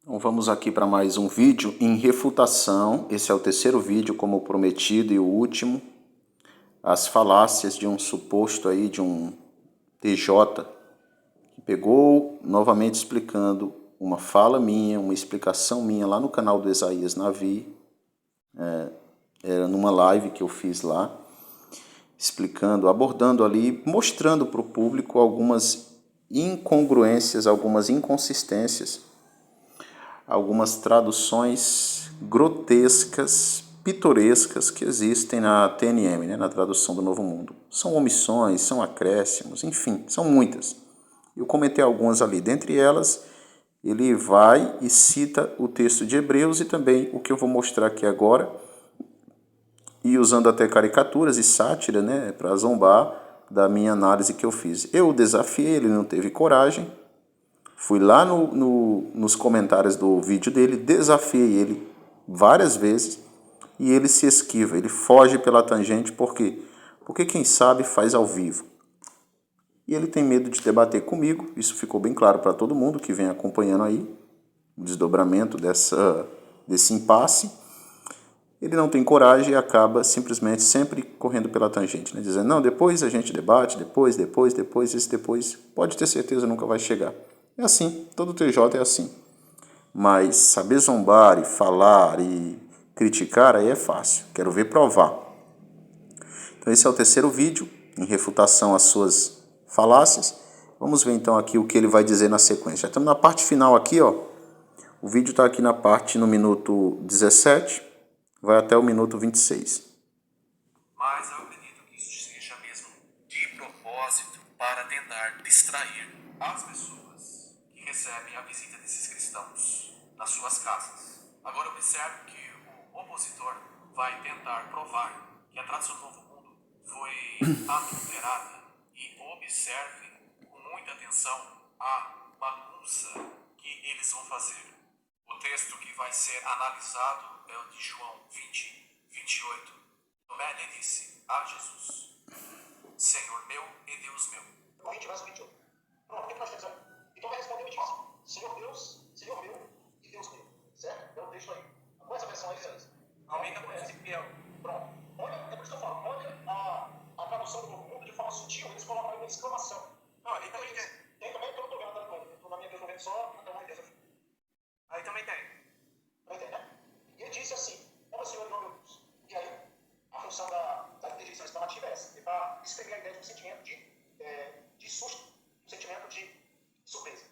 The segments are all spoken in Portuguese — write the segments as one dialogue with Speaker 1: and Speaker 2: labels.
Speaker 1: Então vamos aqui para mais um vídeo em refutação. Esse é o terceiro vídeo, como prometido, e o último. As falácias de um suposto aí, de um TJ, que pegou novamente explicando uma fala minha, uma explicação minha lá no canal do Isaías Navi. Era numa live que eu fiz lá, explicando, abordando ali, mostrando para o público algumas incongruências, algumas inconsistências, algumas traduções grotescas, pitorescas que existem na TNM, né, na tradução do Novo Mundo. São omissões, são acréscimos, enfim, são muitas. Eu comentei algumas ali. Dentre elas, ele vai e cita o texto de Hebreus e também o que eu vou mostrar aqui agora, e usando até caricaturas e sátira, né, para zombar da minha análise que eu fiz. Eu o desafiei, ele não teve coragem. Fui lá nos comentários do vídeo dele, desafiei ele várias vezes e ele se esquiva, ele foge pela tangente. Por quê? Porque quem sabe faz ao vivo. E ele tem medo de debater comigo, isso ficou bem claro para todo mundo que vem acompanhando aí o desdobramento desse impasse. Ele não tem coragem e acaba simplesmente sempre correndo pela tangente, né? Dizendo, não, depois a gente debate, depois, esse depois, pode ter certeza nunca vai chegar. É assim, todo TJ é assim. Mas saber zombar e falar e criticar aí é fácil. Quero ver provar. Então esse é o terceiro vídeo em refutação às suas falácias. Vamos ver então aqui o que ele vai dizer na sequência. Já estamos na parte final aqui, ó. O vídeo está aqui na parte no minuto 17, vai até o minuto 26.
Speaker 2: Mas eu acredito que isso seja mesmo de propósito para tentar distrair as pessoas que recebem a visita desses cristãos nas suas casas. Agora observe que o opositor vai tentar provar que a tradução do Novo Mundo foi adulterada, e observe com muita atenção a bagunça que eles vão fazer. O texto que vai ser analisado é o de João 20, 28. Tomé lhe disse a Jesus, Senhor meu e Deus meu.
Speaker 3: 20, verso 21. Pronto, o que nós temos aí? E Tomé respondeu e disse, Senhor Deus, Senhor meu e Deus meu. Certo? É o texto aí. Com essa versão aí, Isaías.
Speaker 2: Aumenta com esse fiel.
Speaker 3: Pronto. Olha, é por isso que eu falo, olha a tradução do Novo Mundo de forma sutil, eles colocam aí uma exclamação.
Speaker 2: Não, aí também tem.
Speaker 3: Tem também que eu não estou vendo, tá? Estou na minha Deus, não vendo só, então não entendo.
Speaker 2: Aí também tem.
Speaker 3: Não entende, né? E ele disse assim, ó Senhor e ó meu Deus. E aí, a função da inteligência exclamativa é essa, é para exprimir a ideia de um sentimento de susto, um sentimento de surpresa.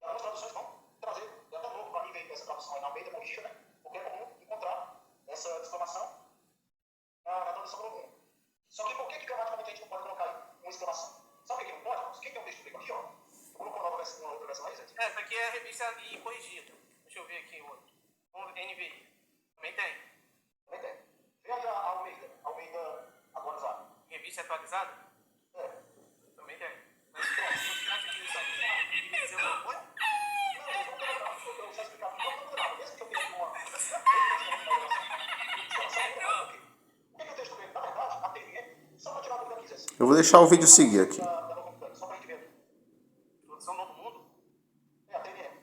Speaker 3: E algumas traduções vão trazer, é até novo para mim ver essa tradução aí na Almeida Corrigida, né? Porque é comum encontrar essa exclamação na tradução do Novo Mundo. Só que por que gramaticalmente a gente não pode colocar aí uma exclamação? Sabe por que não pode? Quem tem um texto grego aqui, ó? Eu colocou uma outra versão aí, gente?
Speaker 2: Essa aqui é a revista e corrigida. Deixa eu ver aqui o outro. O NVI. Também tem.
Speaker 3: Também tem. Veja a Almeida atualizada.
Speaker 2: Revista atualizada?
Speaker 3: É.
Speaker 2: Também tem. Mas pronto, você acha que isso aqui quer dizer alguma coisa?
Speaker 3: Não, mas vamos colocar. Eu já explicar. Não vou mudar nada. Mesmo que eu tenha uma... Por que o texto grego, na verdade, a TNM, só para tirar a dúvida aqui, Zé.
Speaker 1: Eu vou deixar o vídeo seguir aqui.
Speaker 3: Só para a gente ver.
Speaker 2: Tradução Novo Mundo?
Speaker 3: É a TNM.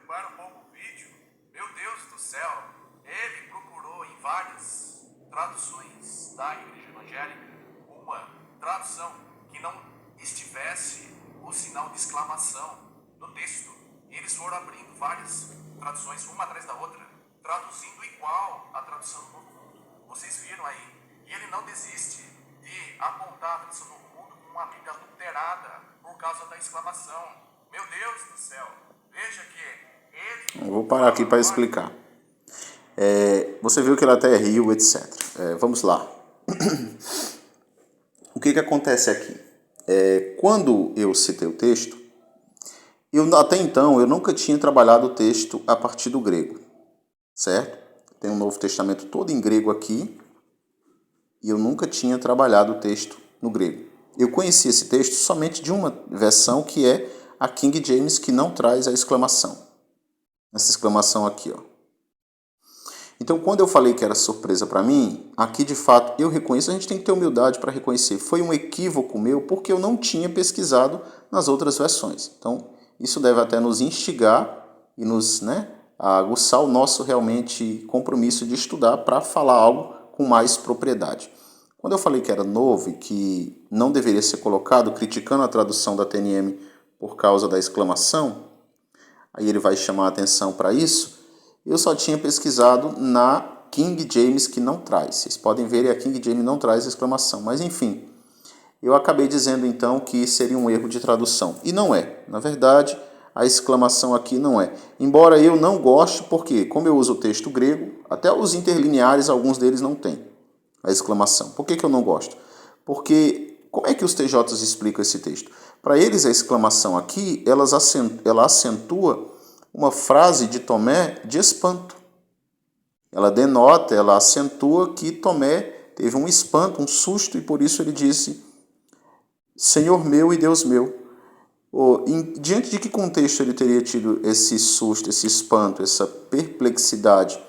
Speaker 2: Para um pouco o vídeo. Meu Deus do céu. Ele procurou em várias traduções da Igreja Evangélica uma tradução que não estivesse o sinal de exclamação no texto. E eles foram abrindo várias traduções, uma atrás da outra, traduzindo igual a tradução do Novo Mundo. Vocês viram aí. E ele não desiste de apontar a tradução do Novo Mundo como uma Bíblia adulterada por causa da exclamação. Meu Deus do céu. Veja que ele...
Speaker 1: Eu vou parar aqui para explicar. Você viu que ele até riu, etc. Vamos lá. O que acontece aqui? Quando eu citei o texto, até então eu nunca tinha trabalhado o texto a partir do grego, certo? Tem um Novo Testamento todo em grego aqui e eu nunca tinha trabalhado o texto no grego. Eu conheci esse texto somente de uma versão, que é a King James, que não traz a exclamação. Essa exclamação aqui, ó. Então, quando eu falei que era surpresa para mim, aqui de fato eu reconheço, a gente tem que ter humildade para reconhecer. Foi um equívoco meu porque eu não tinha pesquisado nas outras versões. Então, isso deve até nos instigar e nos, a aguçar o nosso realmente compromisso de estudar para falar algo com mais propriedade. Quando eu falei que era novo e que não deveria ser colocado, criticando a tradução da TNM por causa da exclamação, aí ele vai chamar a atenção para isso, eu só tinha pesquisado na King James, que não traz. Vocês podem ver, a King James não traz exclamação. Mas enfim, eu acabei dizendo então que seria um erro de tradução. E não é. Na verdade, a exclamação aqui não é. Embora eu não goste, porque como eu uso o texto grego, até os interlineares, alguns deles não têm a exclamação. Por que eu não gosto? Porque como é que os TJs explicam esse texto? Para eles, a exclamação aqui, ela acentua uma frase de Tomé de espanto. Ela denota, ela acentua que Tomé teve um espanto, um susto, e por isso ele disse: Senhor meu e Deus meu. Diante de que contexto ele teria tido esse susto, esse espanto, essa perplexidade?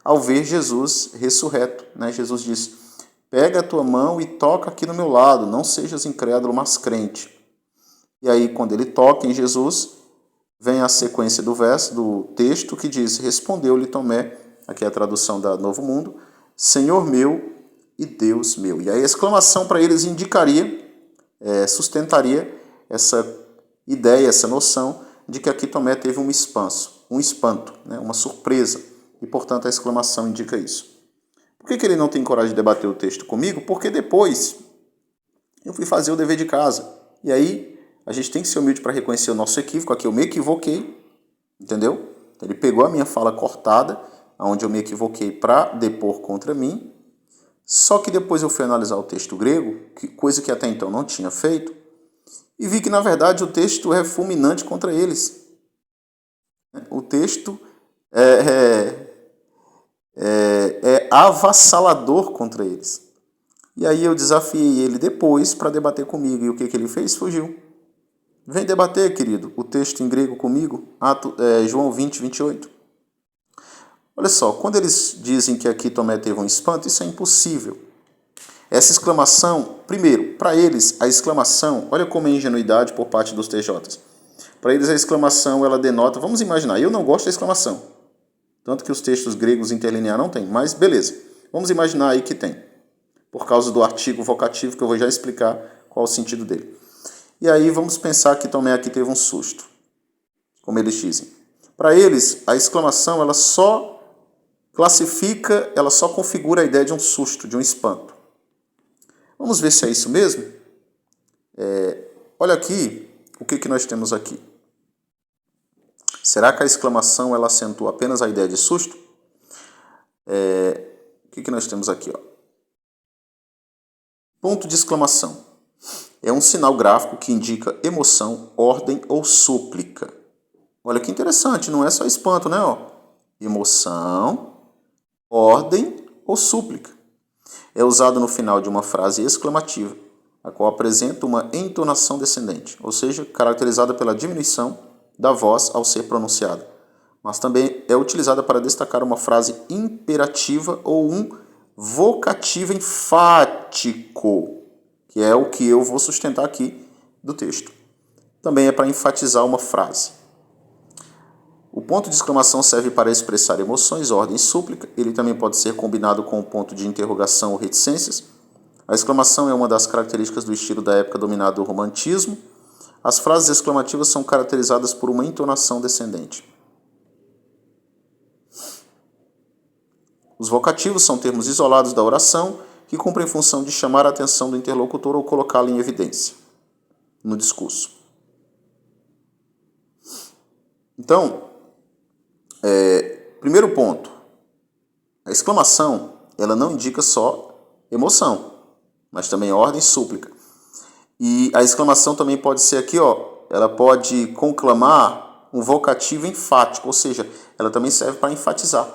Speaker 1: Ao ver Jesus ressurreto, Jesus disse: pega a tua mão e toca aqui no meu lado, não sejas incrédulo, mas crente. E aí, quando ele toca em Jesus, vem a sequência do texto que diz: respondeu-lhe Tomé, aqui é a tradução da Novo Mundo, Senhor meu e Deus meu. E aí a exclamação para eles indicaria, sustentaria essa ideia, essa noção de que aqui Tomé teve um espanto, uma surpresa. E, portanto, a exclamação indica isso. Por que ele não tem coragem de debater o texto comigo? Porque depois eu fui fazer o dever de casa. E aí a gente tem que ser humilde para reconhecer o nosso equívoco. Aqui eu me equivoquei, entendeu? Ele pegou a minha fala cortada, onde eu me equivoquei para depor contra mim. Só que depois eu fui analisar o texto grego, coisa que até então não tinha feito, e vi que, na verdade, o texto é fulminante contra eles. O texto é avassalador contra eles. E aí eu desafiei ele depois para debater comigo. E o que ele fez? Fugiu. Vem debater, querido, o texto em grego comigo, João 20, 28. Olha só, quando eles dizem que aqui Tomé teve um espanto, isso é impossível. Essa exclamação, primeiro, para eles, a exclamação, olha como é ingenuidade por parte dos TJs. Para eles, a exclamação, ela denota, vamos imaginar, eu não gosto da exclamação. Tanto que os textos gregos interlinear não tem, mas beleza. Vamos imaginar aí que tem. Por causa do artigo vocativo, que eu vou já explicar qual o sentido dele. E aí vamos pensar que Tomé aqui teve um susto, como eles dizem. Para eles, a exclamação, ela só classifica, ela só configura a ideia de um susto, de um espanto. Vamos ver se é isso mesmo? Olha aqui, o que nós temos aqui. Será que a exclamação ela acentua apenas a ideia de susto? O que nós temos aqui? Ponto de exclamação. É um sinal gráfico que indica emoção, ordem ou súplica. Olha que interessante, não é só espanto, né? Emoção, ordem ou súplica. É usado no final de uma frase exclamativa, a qual apresenta uma entonação descendente, ou seja, caracterizada pela diminuição da voz ao ser pronunciada. Mas também é utilizada para destacar uma frase imperativa ou um vocativo enfático, que é o que eu vou sustentar aqui do texto. Também é para enfatizar uma frase. O ponto de exclamação serve para expressar emoções, ordem e súplica. Ele também pode ser combinado com o ponto de interrogação ou reticências. A exclamação é uma das características do estilo da época dominado do romantismo. As frases exclamativas são caracterizadas por uma entonação descendente. Os vocativos são termos isolados da oração que cumprem função de chamar a atenção do interlocutor ou colocá-lo em evidência no discurso. Então, primeiro ponto, a exclamação ela não indica só emoção, mas também ordem e súplica. E a exclamação também pode ser aqui, ela pode conclamar um vocativo enfático, ou seja, ela também serve para enfatizar,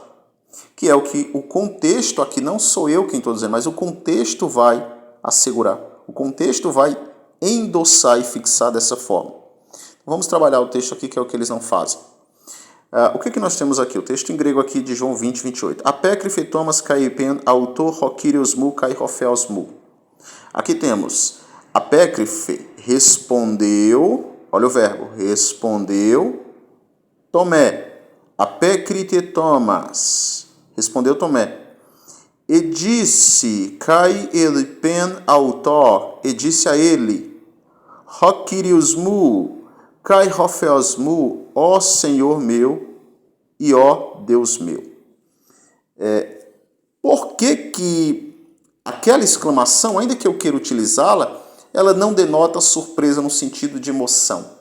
Speaker 1: que é o que o contexto aqui, não sou eu quem estou dizendo, mas o contexto vai assegurar, o contexto vai endossar e fixar dessa forma. Vamos trabalhar o texto aqui, que é o que eles não fazem. O que nós temos aqui? O texto em grego aqui de João 20, 28. Apécrife Thomas kai pen autor hokirios mu kai hofeos mu. Aqui temos apécrife respondeu, olha o verbo, respondeu Tomé. Apécrite Thomas, respondeu Tomé. E disse kai ele pen autor, e disse a ele, hokirios mu kai hofeos mu, ó Senhor meu e ó Deus meu. Por que aquela exclamação, ainda que eu queira utilizá-la, ela não denota surpresa no sentido de emoção,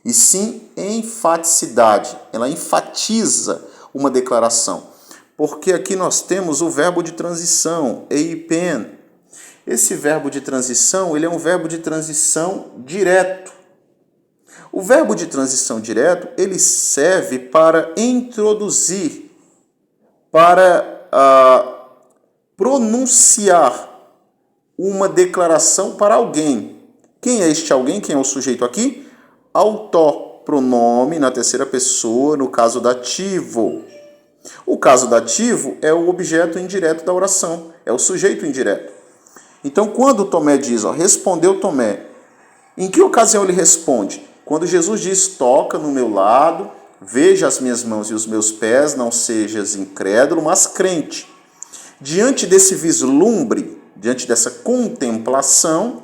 Speaker 1: e sim enfaticidade. Ela enfatiza uma declaração. Porque aqui nós temos o verbo de transição, eipen. Esse verbo de transição, ele é um verbo de transição direto. O verbo de transição direto, ele serve para introduzir, para pronunciar uma declaração para alguém. Quem é este alguém? Quem é o sujeito aqui? Autor, pronome na terceira pessoa, no caso dativo. O caso dativo é o objeto indireto da oração, é o sujeito indireto. Então, quando Tomé diz, respondeu Tomé, em que ocasião ele responde? Quando Jesus diz, toca no meu lado, veja as minhas mãos e os meus pés, não sejas incrédulo, mas crente. Diante desse vislumbre, diante dessa contemplação,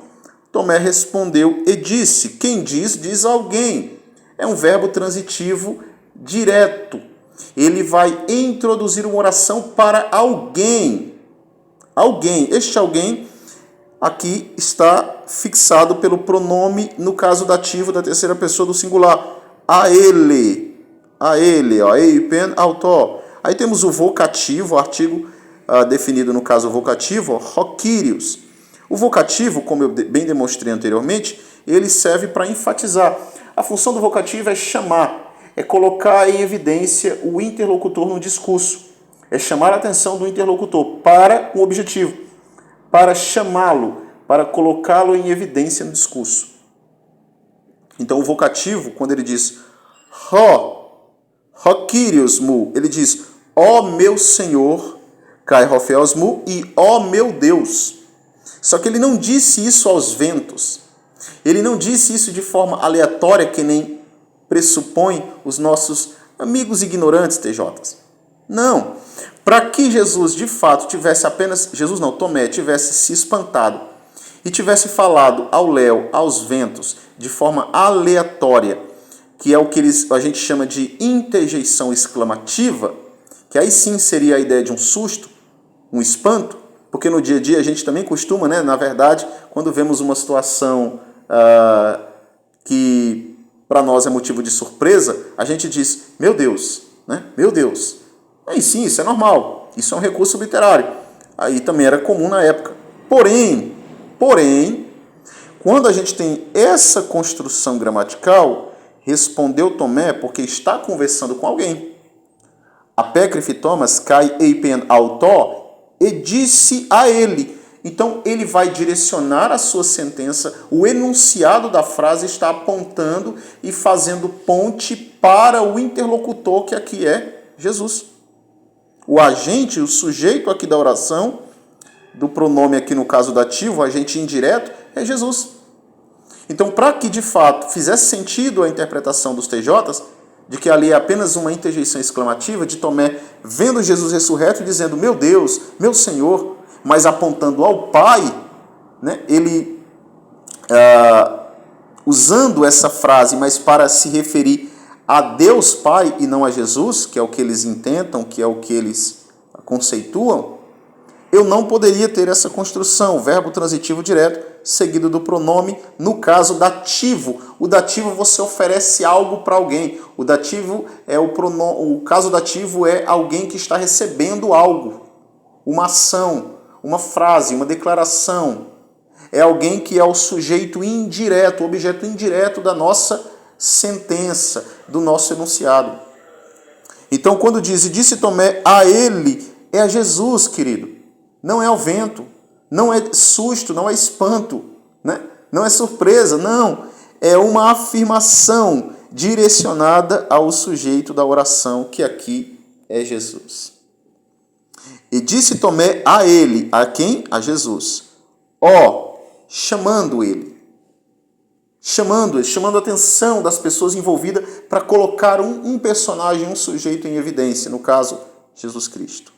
Speaker 1: Tomé respondeu e disse. Quem diz, diz alguém. É um verbo transitivo direto. Ele vai introduzir uma oração para alguém. Alguém. Este alguém aqui está fixado pelo pronome, no caso dativo da terceira pessoa do singular. A ele. A ele. Eipen autor. Aí temos o vocativo, o artigo definido no caso vocativo, hokirios. O vocativo, como eu bem demonstrei anteriormente, ele serve para enfatizar. A função do vocativo é chamar, é colocar em evidência o interlocutor no discurso, é chamar a atenção do interlocutor para um objetivo, para chamá-lo, para colocá-lo em evidência no discurso. Então o vocativo, quando ele diz hokirios mu, ele diz ó meu Senhor, kai hofeos mu, e ó meu Deus. Só que ele não disse isso aos ventos. Ele não disse isso de forma aleatória, que nem pressupõe os nossos amigos ignorantes TJs. Não. Para que Jesus, de fato, Tomé tivesse se espantado e tivesse falado ao léu, aos ventos, de forma aleatória, que é o que a gente chama de interjeição exclamativa, que aí sim seria a ideia de um susto, um espanto, porque no dia a dia a gente também costuma, na verdade, quando vemos uma situação que para nós é motivo de surpresa, a gente diz, meu Deus, meu Deus. Aí sim, isso é normal, isso é um recurso literário. Aí também era comum na época. Porém, quando a gente tem essa construção gramatical, respondeu Tomé porque está conversando com alguém. Apécrife Thomas kai eipen autor, e disse a ele. Então, ele vai direcionar a sua sentença, o enunciado da frase está apontando e fazendo ponte para o interlocutor, que aqui é Jesus. O agente, o sujeito aqui da oração, do pronome aqui no caso dativo, o agente indireto, é Jesus. Então, para que de fato fizesse sentido a interpretação dos TJs, de que ali é apenas uma interjeição exclamativa de Tomé vendo Jesus ressurreto e dizendo, meu Deus, meu Senhor, mas apontando ao Pai, ele, usando essa frase, mas para se referir a Deus Pai e não a Jesus, que é o que eles intentam, que é o que eles conceituam, eu não poderia ter essa construção, verbo transitivo direto, seguido do pronome, no caso dativo. O dativo você oferece algo para alguém. O dativo é o caso dativo é alguém que está recebendo algo, uma ação, uma frase, uma declaração. É alguém que é o sujeito indireto, o objeto indireto da nossa sentença, do nosso enunciado. Então, quando diz, e disse Tomé a ele, é a Jesus, querido. Não é ao vento, não é susto, não é espanto, não é surpresa, não. É uma afirmação, direcionada ao sujeito da oração, que aqui é Jesus. E disse Tomé a ele, a quem? A Jesus. Chamando a atenção das pessoas envolvidas para colocar um personagem, um sujeito em evidência, no caso, Jesus Cristo.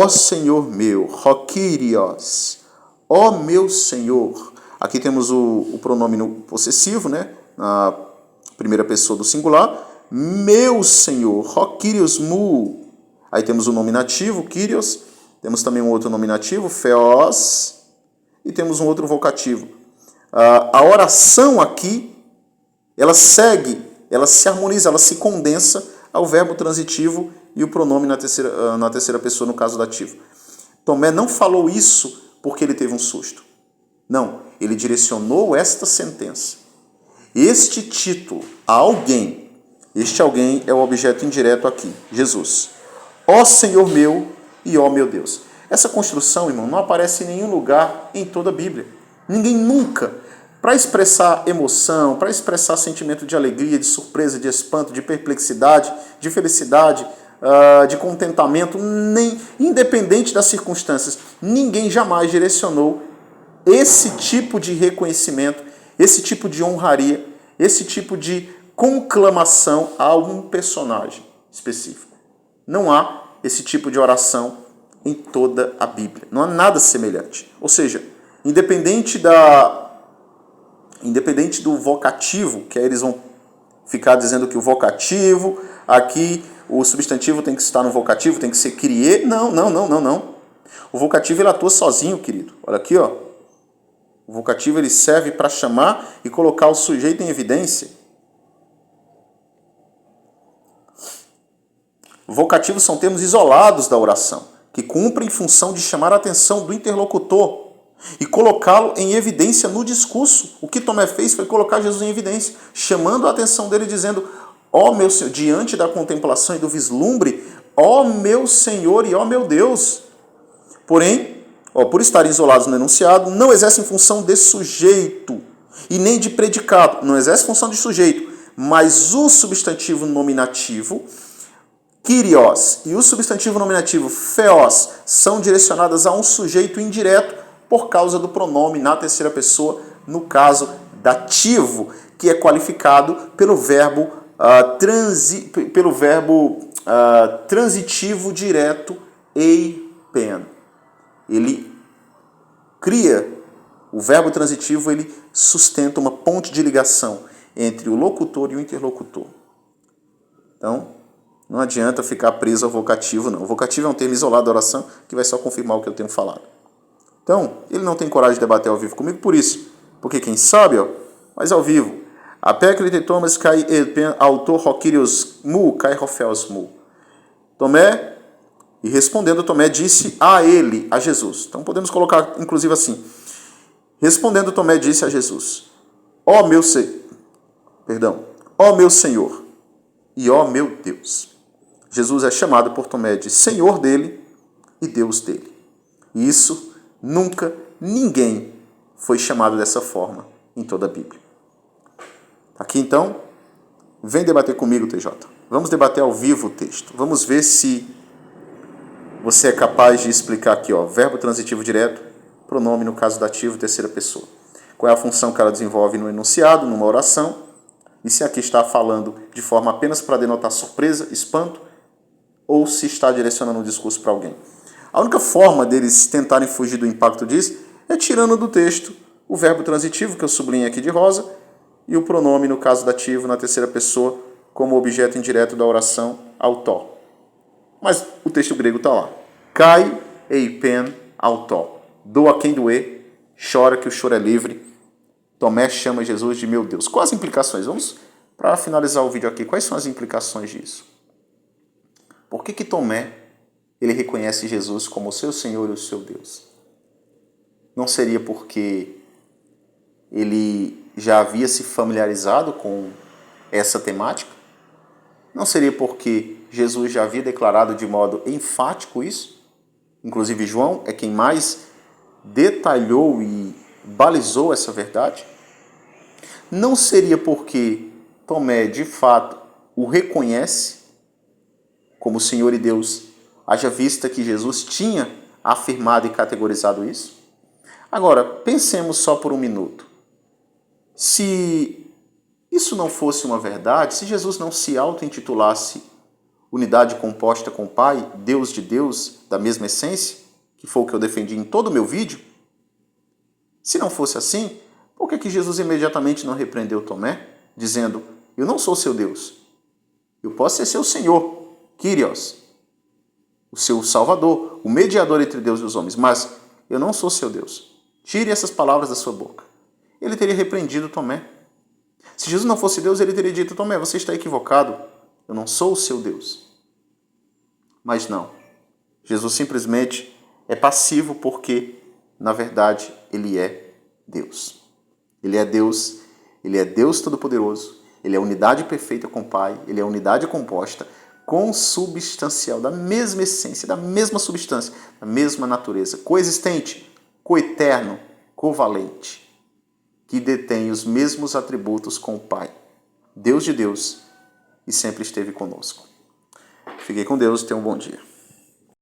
Speaker 1: Senhor meu, Kyrios, meu Senhor. Aqui temos o pronome no possessivo, né? Na primeira pessoa do singular. Meu Senhor, Kyrios mu. Aí temos o nominativo, Kyrios. Temos também um outro nominativo, Theos. E temos um outro vocativo. A oração aqui, ela segue, ela se harmoniza, ela se condensa ao verbo transitivo e o pronome na terceira pessoa, no caso dativo. Tomé não falou isso porque ele teve um susto. Não, ele direcionou esta sentença. Este título a alguém, este alguém é o objeto indireto aqui, Jesus. Senhor meu e meu Deus. Essa construção, irmão, não aparece em nenhum lugar em toda a Bíblia. Ninguém nunca, para expressar emoção, para expressar sentimento de alegria, de surpresa, de espanto, de perplexidade, de felicidade, de contentamento, nem independente das circunstâncias, ninguém jamais direcionou esse tipo de reconhecimento, esse tipo de honraria, esse tipo de conclamação a algum personagem específico. Não há esse tipo de oração em toda a Bíblia. Não há nada semelhante. Ou seja, independente do vocativo, que aí eles vão ficar dizendo que o vocativo, aqui o substantivo tem que estar no vocativo, tem que ser crier. Não. O vocativo ele atua sozinho, querido. Olha aqui, ó. O vocativo ele serve para chamar e colocar o sujeito em evidência. Vocativos são termos isolados da oração, que cumprem função de chamar a atenção do interlocutor e colocá-lo em evidência no discurso. O que Tomé fez foi colocar Jesus em evidência, chamando a atenção dele, dizendo: meu Senhor, diante da contemplação e do vislumbre, meu Senhor e meu Deus. Porém, por estarem isolados no enunciado, não exercem função de sujeito e nem de predicado. Não exerce função de sujeito, mas o substantivo nominativo Kyrios e o substantivo nominativo Theos são direcionadas a um sujeito indireto por causa do pronome na terceira pessoa, no caso dativo, que é qualificado pelo verbo transitivo direto eipen. Ele cria, o verbo transitivo ele sustenta uma ponte de ligação entre o locutor e o interlocutor. Então, não adianta ficar preso ao vocativo, não. O vocativo é um termo isolado da oração que vai só confirmar o que eu tenho falado. Então, ele não tem coragem de debater ao vivo comigo por isso. Porque quem sabe, mas ao vivo. Apécrite Thomas kai autor Kyrios mu kai Rofeos mu. Tomé, e respondendo Tomé, disse a ele, a Jesus. Então podemos colocar inclusive assim. Respondendo Tomé, disse a Jesus: ó meu Senhor e ó meu Deus. Jesus é chamado por Tomé de Senhor dele e Deus dele. E isso nunca ninguém foi chamado dessa forma em toda a Bíblia. Aqui então, vem debater comigo, TJ. Vamos debater ao vivo o texto. Vamos ver se você é capaz de explicar aqui, verbo transitivo direto, pronome no caso dativo, terceira pessoa. Qual é a função que ela desenvolve no enunciado, numa oração, e se aqui está falando de forma apenas para denotar surpresa, espanto, ou se está direcionando o discurso para alguém. A única forma deles tentarem fugir do impacto disso é tirando do texto o verbo transitivo, que eu sublinhei aqui de rosa, e o pronome, no caso dativo, na terceira pessoa, como objeto indireto da oração, autó. Mas o texto grego está lá. Kai eipen autó. Doa quem doer, chora que o choro é livre. Tomé chama Jesus de meu Deus. Quais as implicações? Vamos, para finalizar o vídeo aqui, quais são as implicações disso? Por que Tomé ele reconhece Jesus como o seu Senhor e o seu Deus? Não seria porque ele já havia se familiarizado com essa temática? Não seria porque Jesus já havia declarado de modo enfático isso? Inclusive João é quem mais detalhou e balizou essa verdade? Não seria porque Tomé de fato o reconhece como Senhor e Deus, haja vista que Jesus tinha afirmado e categorizado isso? Agora, pensemos só por um minuto. Se isso não fosse uma verdade, se Jesus não se auto-intitulasse unidade composta com o Pai, Deus de Deus, da mesma essência, que foi o que eu defendi em todo o meu vídeo, se não fosse assim, por que Jesus imediatamente não repreendeu Tomé, dizendo, eu não sou seu Deus, eu posso ser seu Senhor, Kyrios, o seu Salvador, o mediador entre Deus e os homens, mas eu não sou seu Deus. Tire essas palavras da sua boca. Ele teria repreendido Tomé. Se Jesus não fosse Deus, ele teria dito, Tomé, você está equivocado, eu não sou o seu Deus. Mas não. Jesus simplesmente é passivo porque, na verdade, ele é Deus. Ele é Deus Todo-Poderoso, ele é a unidade perfeita com o Pai, ele é a unidade composta, consubstancial, da mesma essência, da mesma substância, da mesma natureza, coexistente, coeterno, covalente, que detém os mesmos atributos com o Pai, Deus de Deus, e sempre esteve conosco. Fiquei com Deus, tenha um bom dia.